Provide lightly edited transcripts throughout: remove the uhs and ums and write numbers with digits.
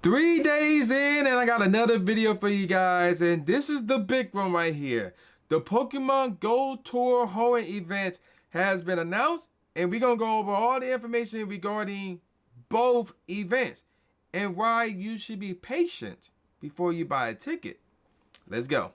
3 days in and I got another video for you guys, and this is the big one right here. The Pokemon Go Tour Hoenn event has been announced, and we're gonna go over all the information regarding both events and why you should be patient before you buy a ticket. Let's go.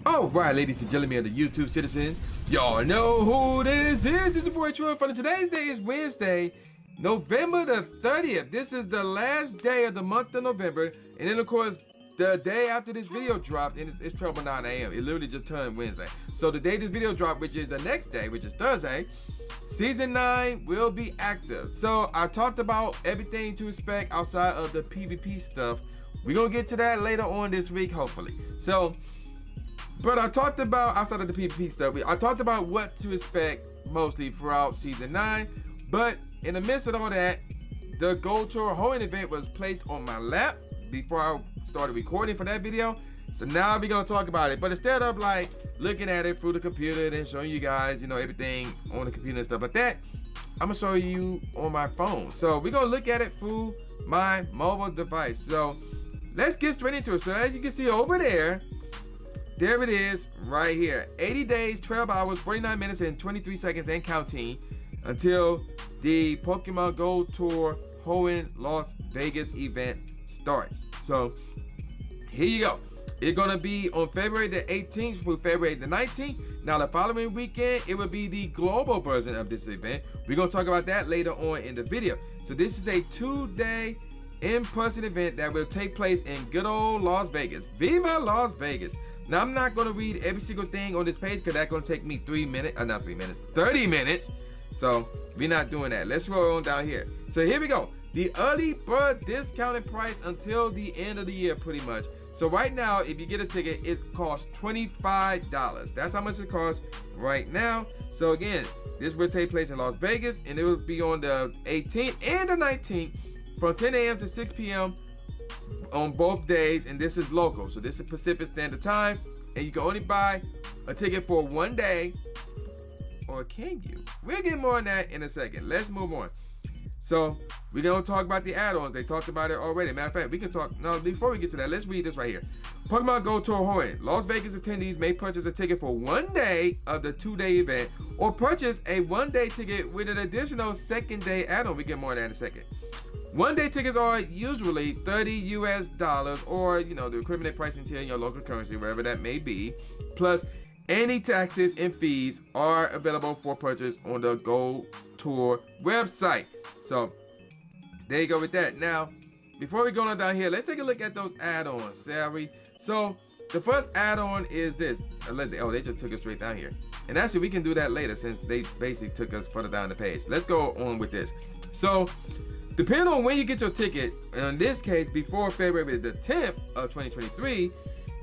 Alright, ladies and gentlemen of the YouTube citizens, y'all know who this is. It's your boy True Inferno. Today's day is Wednesday, November the 30th. This is the last day of the month of November. And then, of course, the day after this video dropped, and it's 12:09 a.m. It literally just turned Wednesday. So the day this video dropped, which is the next day, which is Thursday, Season 9 will be active. So I talked about everything to expect outside of the PvP stuff. We're going to get to that later on this week, hopefully. But I talked about, outside of the PvP stuff, I talked about what to expect mostly throughout Season 9. But in the midst of all that, the Go Tour Hoenn event was placed on my lap before I started recording for that video. So now we're going to talk about it. But instead of like looking at it through the computer and showing you guys, you know, everything on the computer and stuff like that, I'm going to show you on my phone. So we're going to look at it through my mobile device. So let's get straight into it. So as you can see over there, there it is right here. 80 days, 12 hours, 49 minutes, and 23 seconds and counting until the Pokemon Go Tour Hoenn Las Vegas event starts. So here you go. It's gonna be on February the 18th through February the 19th. Now the following weekend, it will be the global version of this event. We're gonna talk about that later on in the video. So this is a 2-day in-person event that will take place in good old Las Vegas. Viva Las Vegas. Now I'm not gonna read every single thing on this page because that's gonna take me 30 minutes. So we're not doing that. Let's roll on down here. So here we go. The early bird discounted price until the end of the year, pretty much. So right now, if you get a ticket, it costs $25. That's how much it costs right now. So again, this will take place in Las Vegas, and it will be on the 18th and the 19th from 10 a.m. to 6 p.m. on both days, and this is local. So this is Pacific Standard Time, and you can only buy a ticket for 1 day. Or can you? We'll get more on that in a second. Let's move on. So we're gonna talk about the add-ons. They talked about it already. Matter of fact, we can talk now. Before we get to that, let's read this right here. Pokemon Go Tour Hoenn. Las Vegas attendees may purchase a ticket for 1 day of the 2-day event, or purchase a 1-day ticket with an additional 2nd-day add-on. We get more on that in a second. 1-day tickets are usually $30 US, or you know the equivalent pricing tier in your local currency, wherever that may be, plus any taxes and fees are available for purchase on the Go Tour website. So there you go with that. Now, before we go on down here, let's take a look at those add-ons, shall we? So the first add-on is this. Oh, they just took us straight down here. And actually, we can do that later since they basically took us further down the page. Let's go on with this. So depending on when you get your ticket, in this case, before February the 10th of 2023,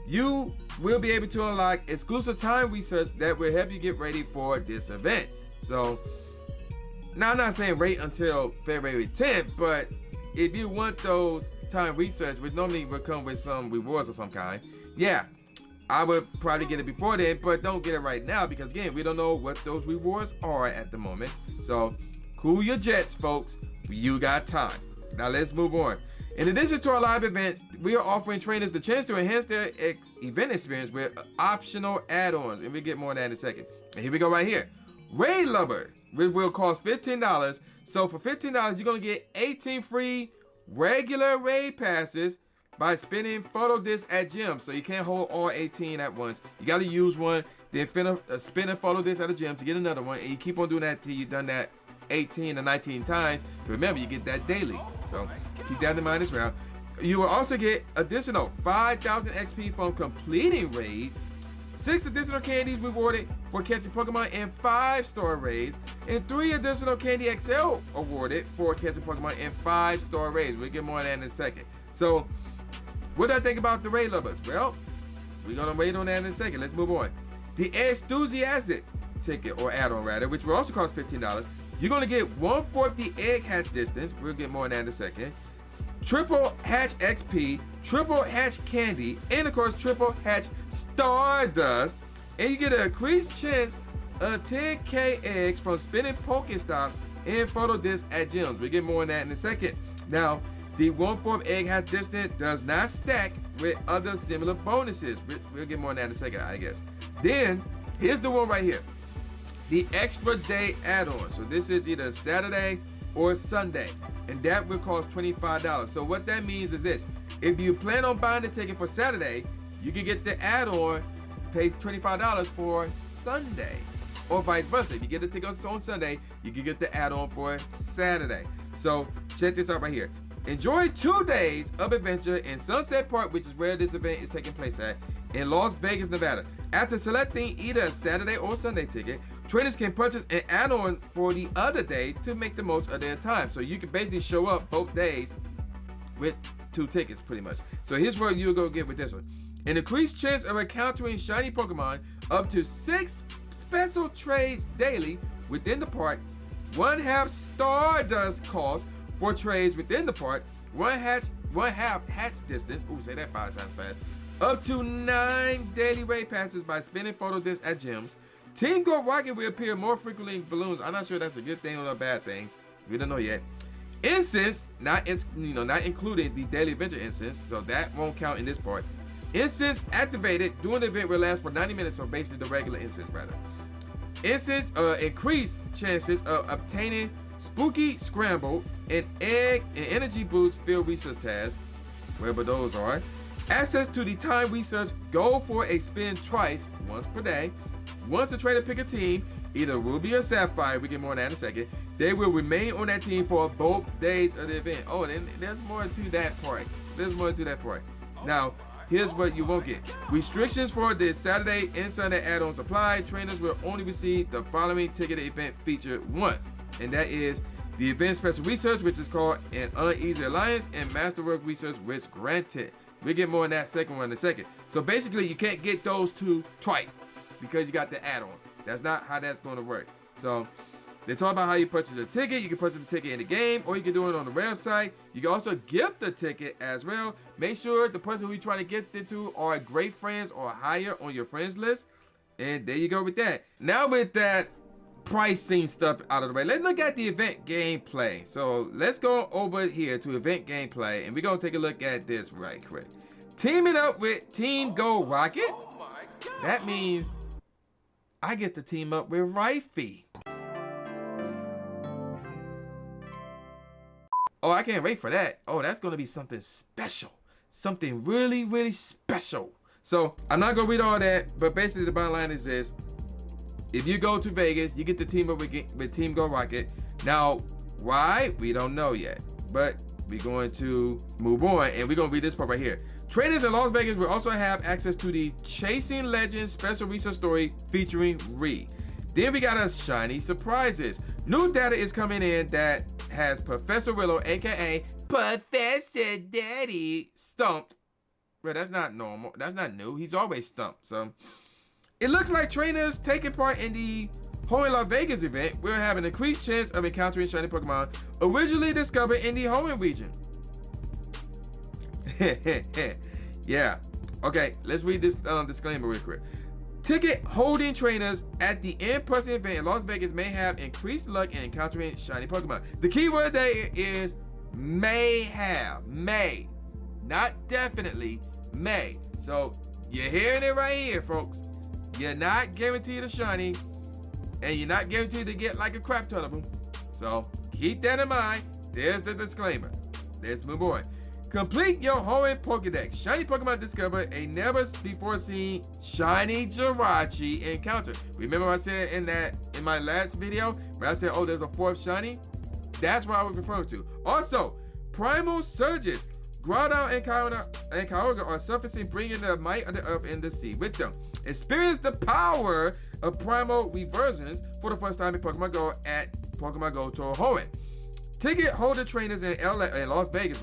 you will be able to unlock exclusive time research that will help you get ready for this event. So now I'm not saying wait until February 10th, but if you want those time research, which normally will come with some rewards of some kind, yeah, I would probably get it before then, but don't get it right now because again, we don't know what those rewards are at the moment. So cool your jets, folks. You got time. Now let's move on. In addition to our live events, we are offering trainers the chance to enhance their event experience with optional add-ons, and we'll get more on that in a second. And here we go right here. Raid Lovers, which will cost $15. So for $15, you're going to get 18 free regular raid passes by spinning photo discs at gyms. So you can't hold all 18 at once. You got to use one, then spin a photo disc at a gym to get another one, and you keep on doing that till you've done that 18 or 19 times. Remember, you get that daily. So keep that in mind as well. You will also get additional 5,000 XP from completing raids, 6 additional candies rewarded for catching Pokemon in 5-star raids, and 3 additional Candy XL awarded for catching Pokemon in 5-star raids. We'll get more on that in a second. So what do I think about the Raid Lovers? Well, we're gonna wait on that in a second. Let's move on. The Enthusiastic ticket, or add-on rather, which will also cost $15. You're gonna get 1/4 the egg hatch distance. We'll get more on that in a second. Triple hatch XP, triple hatch candy, and of course triple hatch Stardust. And you get an increased chance of 10k eggs from spinning Pokestops and photo discs at gyms. We'll get more on that in a second. Now, The 1/4 egg hatch distance does not stack with other similar bonuses. We'll get more on that in a second, I guess. Then, here's the one right here. The extra day add-on. So this is either Saturday or Sunday, and that will cost $25. So what that means is this: if you plan on buying the ticket for Saturday, you can get the add-on, pay $25 for Sunday, or vice versa. If you get the tickets on Sunday, you can get the add-on for Saturday. So check this out right here. Enjoy 2 days of adventure in Sunset Park, which is where this event is taking place at, in Las Vegas, Nevada. After selecting either a Saturday or Sunday ticket, trainers can purchase an add-on for the other day to make the most of their time. So you can basically show up both days with 2 tickets, pretty much. So here's what you'll go get with this one. An increased chance of encountering shiny Pokemon, up to 6 special trades daily within the park, 1/2 Stardust cost for trades within the park, 1/2 hatch distance, ooh, say that 5 times fast, up to 9 daily raid passes by spinning photo discs at gyms. Team Go Rocket will appear more frequently in balloons. I'm not sure that's a good thing or a bad thing. We don't know yet. Incense, not including the daily adventure incense, so that won't count in this part. Incense activated during the event will last for 90 minutes, so basically the regular incense rather. Incense increased chances of obtaining Spooky Scramble and Egg and Energy Boost field research tasks, wherever those are. Access to the time research, go for a spin twice, once per day. Once the trainer pick a team, either Ruby or Sapphire, we get more on that in a second, they will remain on that team for both days of the event. Oh, then there's more to that part. Now, here's what you won't get. Restrictions for the Saturday and Sunday add-ons apply. Trainers will only receive the following ticketed event feature once, and that is the event special research, which is called an Uneasy Alliance, and Masterwork research, which granted. We'll get more on that second one in a second. So basically, you can't get those 2 twice because you got the add-on. That's not how that's going to work. So they talk about how you purchase a ticket. You can purchase the ticket in the game, or you can do it on the website. You can also gift the ticket as well. Make sure the person who you're trying to gift it to are great friends or higher on your friends list. And there you go with that. Now with that pricing stuff out of the way, let's look at the event gameplay. So let's go over here to event gameplay, and we're going to take a look at this right quick. Teaming up with Team Go Rocket. That means I get to team up with Rifey. Oh, I can't wait for that. Oh, that's going to be something special. Something really, really special. So, I'm not going to read all that, but basically the bottom line is this. If you go to Vegas, you get to team up with Team Go Rocket. Now, why? We don't know yet. But we're going to move on, and we're going to read this part right here. Trainers in Las Vegas will also have access to the Chasing Legends special research story featuring Ree. Then we got a shiny surprises. New data is coming in that has Professor Willow, aka Professor Daddy, stumped. But that's not normal. That's not new. He's always stumped. So it looks like trainers taking part in the Hoenn Las Vegas event will have an increased chance of encountering shiny Pokemon originally discovered in the Hoenn region. Yeah. Okay, let's read this disclaimer real quick. Ticket holding trainers at the in-person event in Las Vegas may have increased luck in encountering shiny Pokemon. The keyword there is may have. May. Not definitely. May. So you're hearing it right here, folks. You're not guaranteed a shiny, and you're not guaranteed to get like a crap ton of them. So keep that in mind. There's the disclaimer. Let's move on. Complete your Hoenn Pokedex. Shiny Pokemon discovered a never before seen shiny Jirachi encounter. Remember I said in my last video where I said, oh, there's a 4th shiny? That's what I was referring to. Also, Primal surges. Groudon and Kyogre are surfacing, bringing the might of the earth and the sea with them. Experience the power of Primal reversions for the first time in Pokemon Go at Pokemon Go Tour Hoenn. Ticket holder trainers in Las Vegas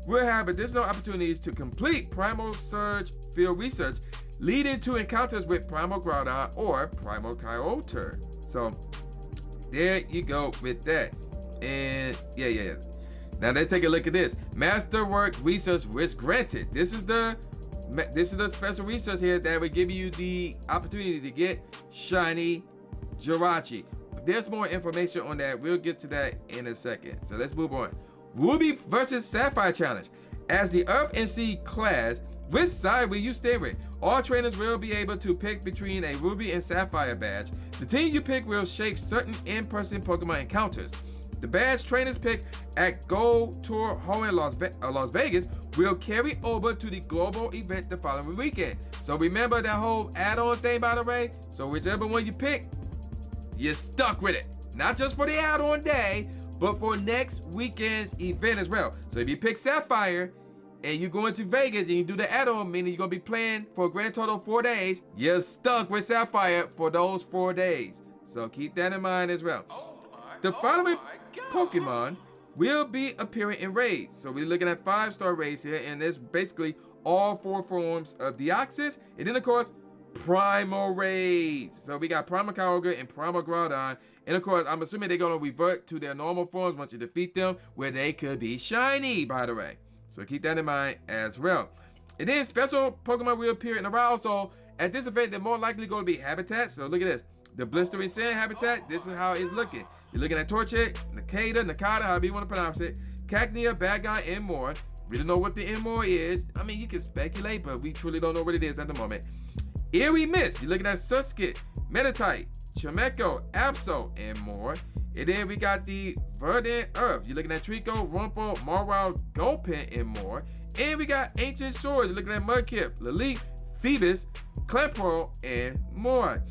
will have additional opportunities to complete Primal Surge field research, leading to encounters with Primal Groudon or Primal Kyogre. So there you go with that. And yeah. Now let's take a look at this. Masterwork research risk granted. This is the special research here that will give you the opportunity to get shiny Jirachi. There's more information on that. We'll get to that in a second. So let's move on. Ruby versus Sapphire Challenge. As the Earth and Sea class, which side will you stay with? All trainers will be able to pick between a Ruby and Sapphire badge. The team you pick will shape certain in-person Pokemon encounters. The badge trainers pick at Go Tour Hoenn Las Vegas will carry over to the global event the following weekend. So remember that whole add-on thing, by the way? So whichever one you pick, you're stuck with it. Not just for the add-on day, but for next weekend's event as well. So if you pick Sapphire, and you go into Vegas and you do the add-on, meaning you're going to be playing for a grand total of 4 days, you're stuck with Sapphire for those 4 days. So keep that in mind as well. The following Pokemon will be appearing in raids. So we're looking at 5-star raids here, and there's basically all 4 forms of Deoxys, and then of course, Primal raids. So we got Primal Kyogre and Primal Groudon, and of course, I'm assuming they're going to revert to their normal forms once you defeat them, where they could be shiny, by the way. So keep that in mind as well. And then special Pokemon will appear in the wild. So at this event, they're more likely going to be habitats. So look at this. The Blistering Sand habitat, this is how it's looking. You're looking at Torchic, Nakata, however you want to pronounce it, Cacnea, Bagon, and more. We don't know what the and more is. I mean, you can speculate, but we truly don't know what it is at the moment. Eerie Mist, you're looking at Surskit, Meditite, Chimecho, Absol, and more. And then we got the Verdant Earth. You're looking at Trico, Rumple, Marwile, Gulpin, and more. And we got Ancient Swords. You're looking at Mudkip, Lilith, Phoebus, Clamperl, and more.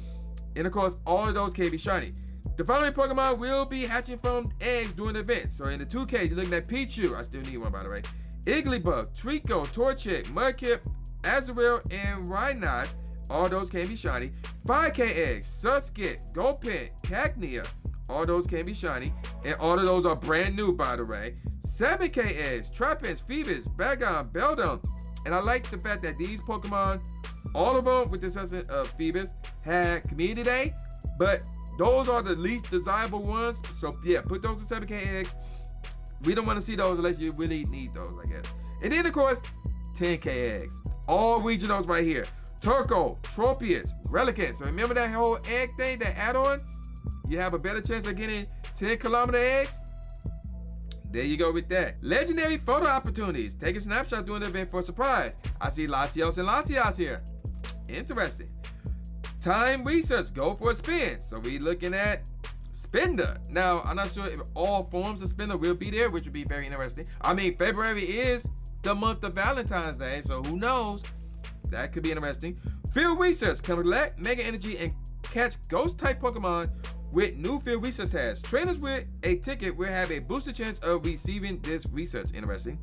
And of course, all of those can be shiny. The following Pokemon will be hatching from eggs during the event. So in the 2K, you're looking at Pichu. I still need one, by the way. Igglybuff, Trico, Torchic, Mudkip, Azurill, and Rhynod. All those can be shiny. 5K eggs, Surskit, Gulpin, Cacnea. All those can be shiny, and all of those are brand new, by the way. 7K eggs, Trapinch, Phoebus, Bagon, Beldum. And I like the fact that these Pokemon, all of them, with the exception of Phoebus, had Community Day, but those are the least desirable ones. So yeah, put those to 7K eggs. We don't want to see those unless you really need those, I guess. And then, of course, 10K eggs. All regionals right here. Turco, Tropius, Relicanth. So remember that whole egg thing, that add-on? You have a better chance of getting 10-kilometer eggs. There you go with that. Legendary photo opportunities. Take a snapshot during the event for a surprise. I see Latios and Latias here. Interesting. Time research. Go for a spin. So we looking at Spinda. Now, I'm not sure if all forms of Spinda will be there, which would be very interesting. I mean, February is the month of Valentine's Day, so who knows? That could be interesting. Field research. Collect Mega Energy and catch Ghost-type Pokemon with new field research tasks. Trainers with a ticket will have a boosted chance of receiving this research. Interesting.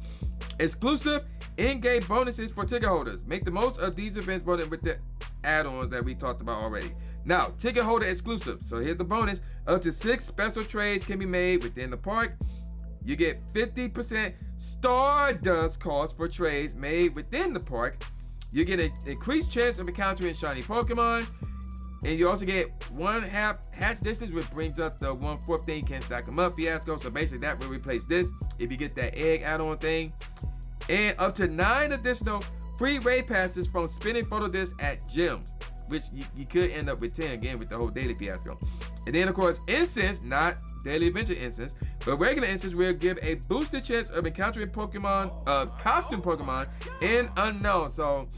Exclusive in-game bonuses for ticket holders. Make the most of these events brought in with the add-ons that we talked about already. Now, ticket holder exclusive. So here's the bonus. Up to 6 special trades can be made within the park. You get 50% Stardust cost for trades made within the park. You get an increased chance of encountering shiny Pokemon. And you also get 1/2 hatch distance, which brings up the 1/4 thing. You can't stack them up fiasco. So basically that will replace this if you get that egg add-on thing. And up to 9 additional free raid passes from spinning photo discs at gyms, which you could end up with 10 again with the whole daily fiasco. And then of course, incense, not daily adventure incense, but regular incense will give a boosted chance of encountering Pokemon, costume Pokemon in unknown. So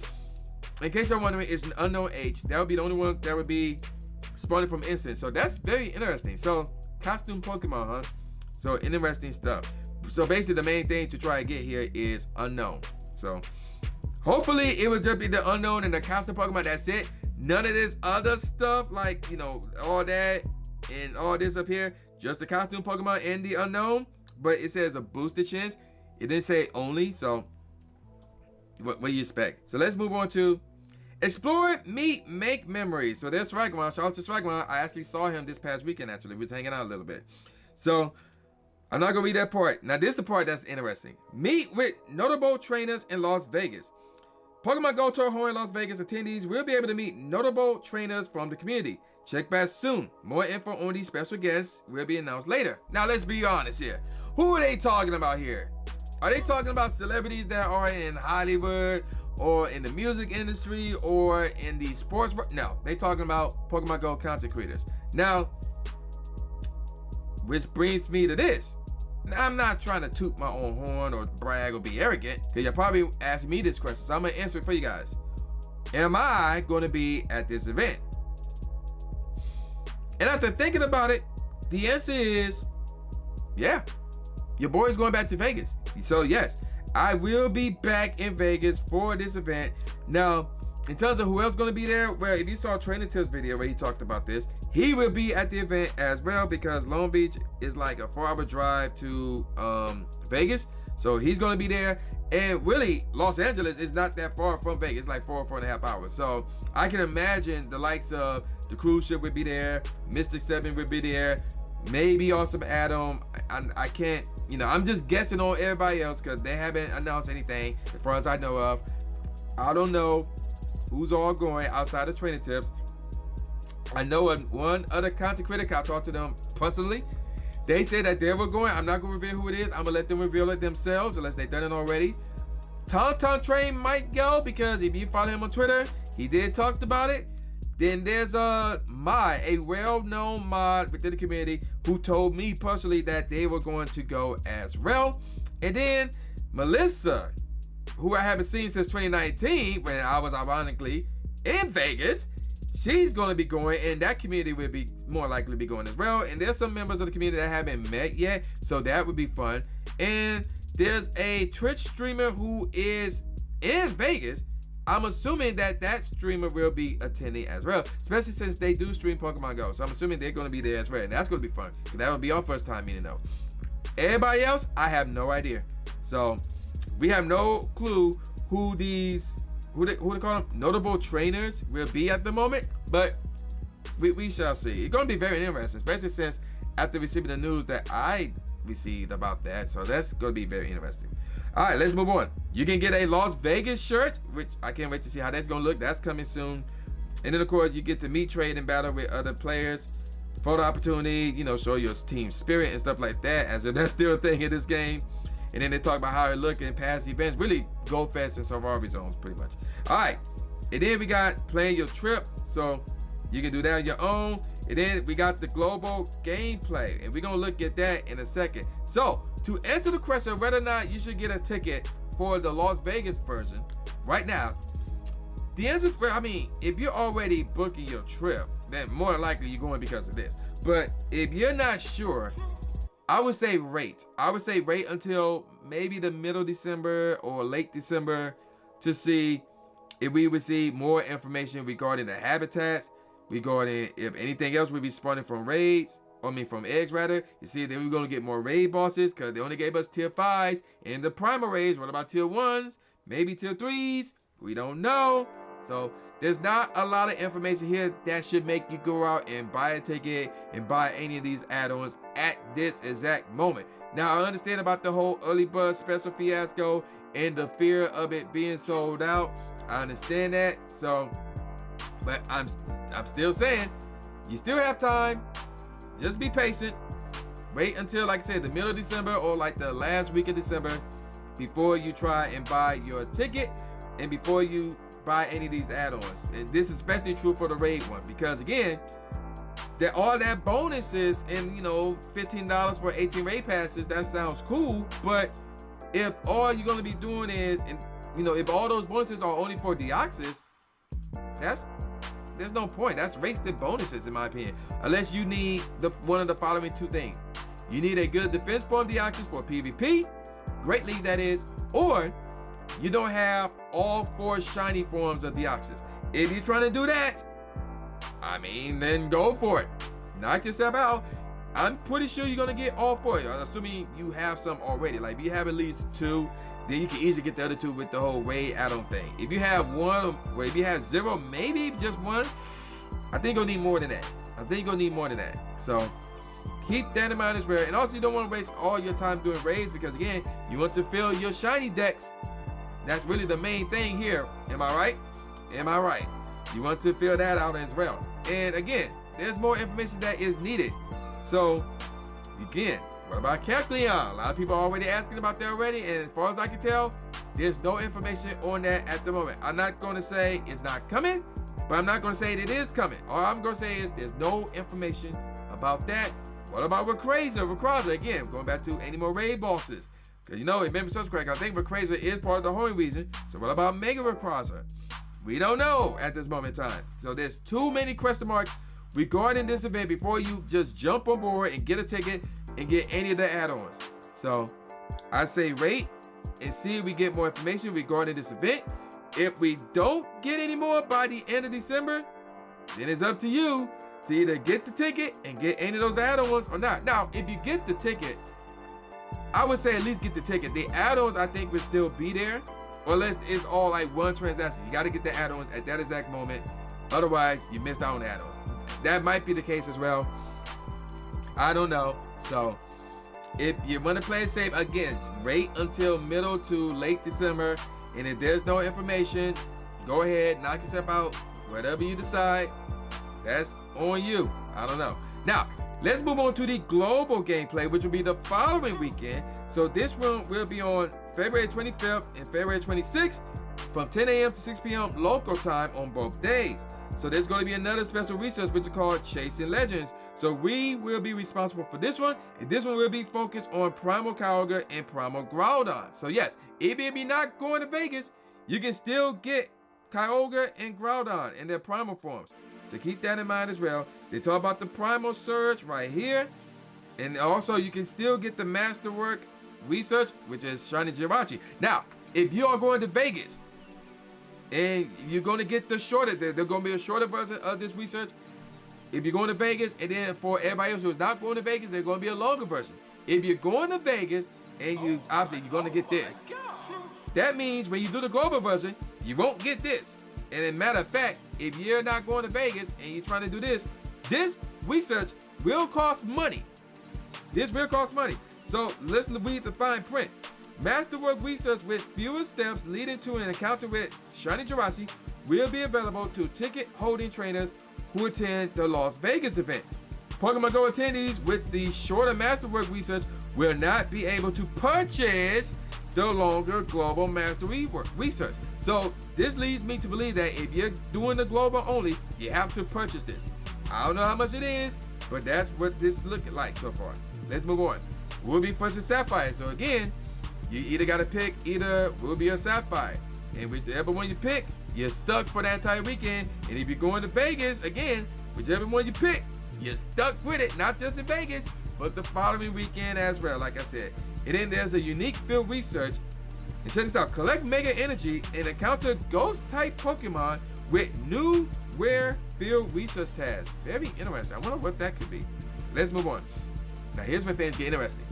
in case you're wondering, it's an unknown H. That would be the only one that would be spawning from incense. So that's very interesting. So costume Pokemon, huh? So interesting stuff. So basically the main thing to try to get here is unknown. So hopefully it will just be the unknown and the costume Pokemon. That's it. None of this other stuff, like, you know, all that and all this up here. Just the costume Pokemon and the unknown. But it says a boosted chance. It didn't say only. So what do you expect? So let's move on to explore, meet, make memories. So there's Swagman. Shout out to Swagman. I actually saw him this past weekend, actually. We was hanging out a little bit. So I'm not going to read that part. Now, this is the part that's interesting. Meet with notable trainers in Las Vegas. Pokemon Go Tour Hoenn Las Vegas attendees will be able to meet notable trainers from the community. Check back soon. More info on these special guests will be announced later. Now, let's be honest here. Who are they talking about here? Are they talking about celebrities that are in Hollywood or in the music industry or in the sports? No, they talking about Pokemon Go content creators. Now, which brings me to this. Now, I'm not trying to toot my own horn or brag or be arrogant, because you're probably asking me this question, so I'm going to answer it for you guys. Am I going to be at this event? And after thinking about it, the answer is, yeah. Your boy's going back to Vegas. So yes, I will be back in Vegas for this event. Now, in terms of who else going to be there, well, if you saw Trainer Tips video where he talked about this, he will be at the event as well, because Long Beach is like a 4-hour drive to Vegas. So he's going to be there. And really, Los Angeles is not that far from Vegas. It's like 4.5 hours. So I can imagine the likes of the cruise ship would be there, Mystic 7 would be there, maybe on some add-on. I can't, I'm just guessing on everybody else because they haven't announced anything as far as I know of. I don't know who's all going outside of Training Tips. I know one other content critic, I talked to them personally. They said that they were going. I'm not going to reveal who it is. I'm going to let them reveal it themselves unless they've done it already. Tauntaun Train might go, because if you follow him on Twitter, he did talk about it. Then there's a well-known mod within the community who told me personally that they were going to go as well. And then Melissa, who I haven't seen since 2019 when I was ironically in Vegas, she's going to be going, and that community will be more likely to be going as well. And there's some members of the community that haven't met yet, so that would be fun. And there's a Twitch streamer who is in Vegas. I'm assuming that streamer will be attending as well, especially since they do stream Pokemon Go. So I'm assuming they're going to be there as well, and that's going to be fun, because that will be our first time meeting them. Everybody else, I have no idea. So we have no clue who they call them, notable trainers will be at the moment, but we shall see. It's going to be very interesting, especially since after receiving the news that I received about that. So that's going to be very interesting. All right, let's move on. You can get a Las Vegas shirt, which I can't wait to see how that's going to look. That's coming soon. And then, of course, you get to meet, trade, and battle with other players. Photo opportunity, show your team spirit and stuff like that, as if that's still a thing in this game. And then they talk about how it look in past events. Really, Go Fest and Safari Zones, pretty much. All right. And then we got plan your trip. So you can do that on your own. And then we got the global gameplay. And we're going to look at that in a second. So to answer the question whether or not you should get a ticket for the Las Vegas version right now, the answer, if you're already booking your trip, then more than likely you're going because of this. But if you're not sure, I would say wait. I would say wait until maybe the middle of December or late December to see if we receive more information regarding the habitats, regarding if anything else will be spawning from raids, from eggs rather. You see that we're going to get more raid bosses because they only gave us tier 5s in the Primal raids. What about tier 1s? Maybe tier 3s? We don't know. So there's not a lot of information here that should make you go out and buy a ticket and buy any of these add-ons at this exact moment. Now, I understand about the whole early bird special fiasco and the fear of it being sold out. I understand that. So, but I'm still saying, you still have time. Just be patient. Wait until, like I said, the middle of December or like the last week of December before you try and buy your ticket and before you buy any of these add-ons. And this is especially true for the raid one, because again, all that bonuses and $15 for 18 raid passes, that sounds cool, but if all you're going to be doing is, if all those bonuses are only for Deoxys, there's no point. That's wasted bonuses in my opinion, unless you need one of the following two things. You need a good defense form Deoxys for PvP, Great League that is, or you don't have all 4 shiny forms of Deoxys. If you're trying to do that, then go for it. Knock yourself out. I'm pretty sure you're gonna get all 4, assuming you have some already. Like if you have at least 2, then you can easily get the other 2 with the whole raid add-on thing. If you have 1, or if you have 0, maybe just 1, I think you'll need more than that. So keep that in mind as well. And also, you don't want to waste all your time doing raids, because again, you want to fill your shiny decks. That's really the main thing here. Am I right? You want to fill that out as well. And again, there's more information that is needed. So again, what about Kecleon? A lot of people are already asking about that already, and as far as I can tell, there's no information on that at the moment. I'm not going to say it's not coming, but I'm not going to say it is coming. All I'm going to say is there's no information about that What about Rayquaza? Again, going back to any more raid bosses. Because you know, remember subscribe, I think Rayquaza is part of the Hoenn region. So what about Mega Rayquaza? We don't know at this moment in time. So there's too many question marks regarding this event before you just jump on board and get a ticket and get any of the add-ons. So I say wait and see if we get more information regarding this event. If we don't get any more by the end of December, then it's up to you to either get the ticket and get any of those add-ons or not. Now, if you get the ticket, I would say at least get the ticket. The add-ons I think will still be there, unless it's all like one transaction. You got to get the add-ons at that exact moment. Otherwise, you missed out on the add-ons. That might be the case as well. I don't know. So if you want to play it safe, again, wait until middle to late December. And if there's no information, go ahead, knock yourself out. Whatever you decide, that's on you. I don't know. Now, let's move on to the global gameplay, which will be the following weekend. So this one will be on February 25th and February 26th from 10 a.m. to 6 p.m. local time on both days. So there's going to be another special research, which is called Chasing Legends. So we will be responsible for this one, and this one will be focused on Primal Kyogre and Primal Groudon. So yes, if you're not going to Vegas, you can still get Kyogre and Groudon in their Primal forms. So keep that in mind as well. They talk about the Primal Surge right here, and also you can still get the Masterwork Research, which is Shiny Jirachi. Now, if you are going to Vegas, and you're going to get the shorter, there's going to be a shorter version of this research. If you're going to Vegas, and then for everybody else who's not going to Vegas, there's going to be a longer version. If you're going to Vegas, and you obviously you're going to get this. That means when you do the global version, you won't get this. And as a matter of fact, if you're not going to Vegas and you're trying to do this research will cost money. This will cost money. So let's read the fine print. Masterwork research with fewer steps leading to an encounter with Shiny Jirachi will be available to ticket holding trainers who attend the Las Vegas event. Pokemon Go attendees with the shorter Masterwork research will not be able to purchase the longer global mastery research. So this leads me to believe that if you're doing the global only, you have to purchase this. I don't know how much it is, but that's what this looking like so far. Let's move on. We'll be first to Sapphire. So again, you either got to pick either Ruby or Sapphire. And whichever one you pick, you're stuck for that entire weekend. And if you're going to Vegas, again, whichever one you pick, you're stuck with it. Not just in Vegas, but the following weekend as well, like I said. And then there's a unique field research. And check this out. Collect Mega Energy and encounter Ghost-type Pokemon with new rare field research tasks. Very interesting. I wonder what that could be. Let's move on. Now here's where things get interesting.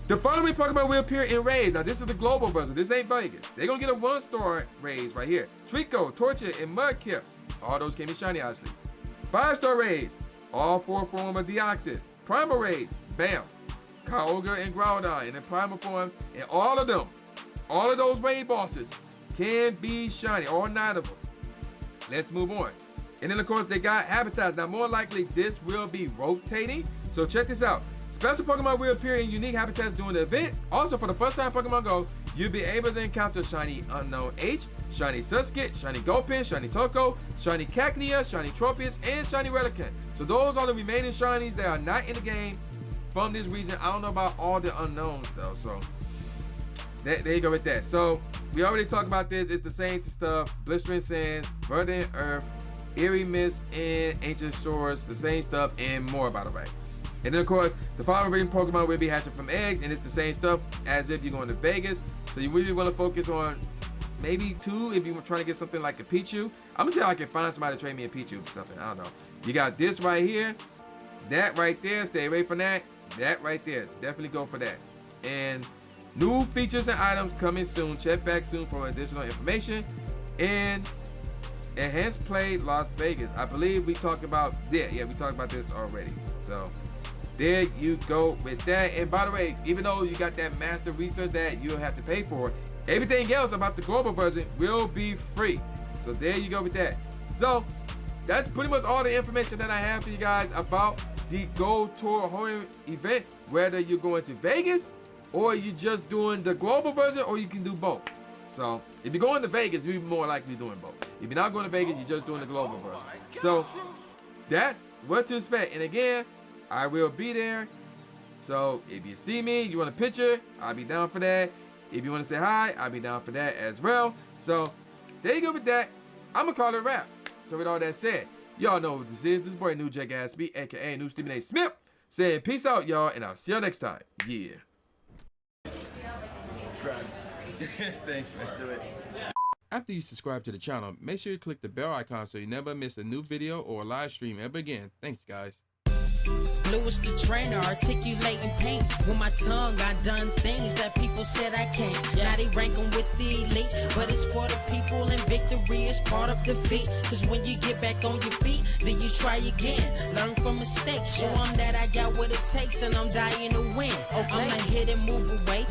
The following Pokemon will appear in raids. Now this is the global version. This ain't Vegas. They're gonna get a 1-star raids right here. Trico, Torchic, and Mudkip. All those can be shiny, obviously. 5-star raids. All 4 forms of Deoxys. Primal raids. Bam. Kyogre and Groudon in the primal forms. And all of them, all of those raid bosses can be shiny. All 9 of them. Let's move on. And then of course they got habitats. Now more likely this will be rotating. So check this out. Special Pokemon will appear in unique habitats during the event. Also, for the first time Pokemon Go, you'll be able to encounter Shiny Unknown H, Shiny Suskit, Shiny Gulpin, Shiny Toko, Shiny Cacnea, Shiny Tropius, and Shiny Relicanth. So those are the remaining shinies that are not in the game from this region. I don't know about all the unknowns though, so there you go with that. So we already talked about this. It's the same stuff. Blistering Sands, Verdant Earth, Eerie Mist, and Ancient Shores. The same stuff and more, by the way. And then of course, the following Pokemon will be hatching from eggs, and it's the same stuff as if you're going to Vegas. So you really want to focus on maybe 2 if you're trying to get something like a Pichu. I'm gonna see how I can find somebody to trade me a Pichu or something. I don't know. You got this right here, that right there. Stay away from that. That right there. Definitely go for that. And new features and items coming soon. Check back soon for additional information. And enhanced play Las Vegas. I believe we talked about that. Yeah, we talked about this already. So there you go with that. And by the way, even though you got that master research that you'll have to pay for, everything else about the global version will be free. So there you go with that. So that's pretty much all the information that I have for you guys about the Go Tour Hoenn event. Whether you're going to Vegas or you're just doing the global version, or you can do both. So if you're going to Vegas, you're more likely doing both. If you're not going to Vegas, you're just doing the global version. So that's what to expect. And again, I will be there. So if you see me, you want a picture, I'll be down for that. If you want to say hi, I'll be down for that as well. So there you go with that. I'm going to call it a wrap. So with all that said, y'all know what this is. This boy New Jack Gatsby, aka New Stephen A. Smith, saying peace out, y'all, and I'll see y'all next time. Yeah. Subscribe. Thanks, man. Do it. After you subscribe to the channel, make sure you click the bell icon so you never miss a new video or a live stream ever again. Thanks, guys. Blue is the trainer, articulating paint. With my tongue, I done things that people said I can't. Now they rank 'em with the elite, but it's for the people, and victory is part of defeat. Cause when you get back on your feet, then you try again. Learn from mistakes, show 'em that I got what it takes, and I'm dying to win. I'ma hit and move away.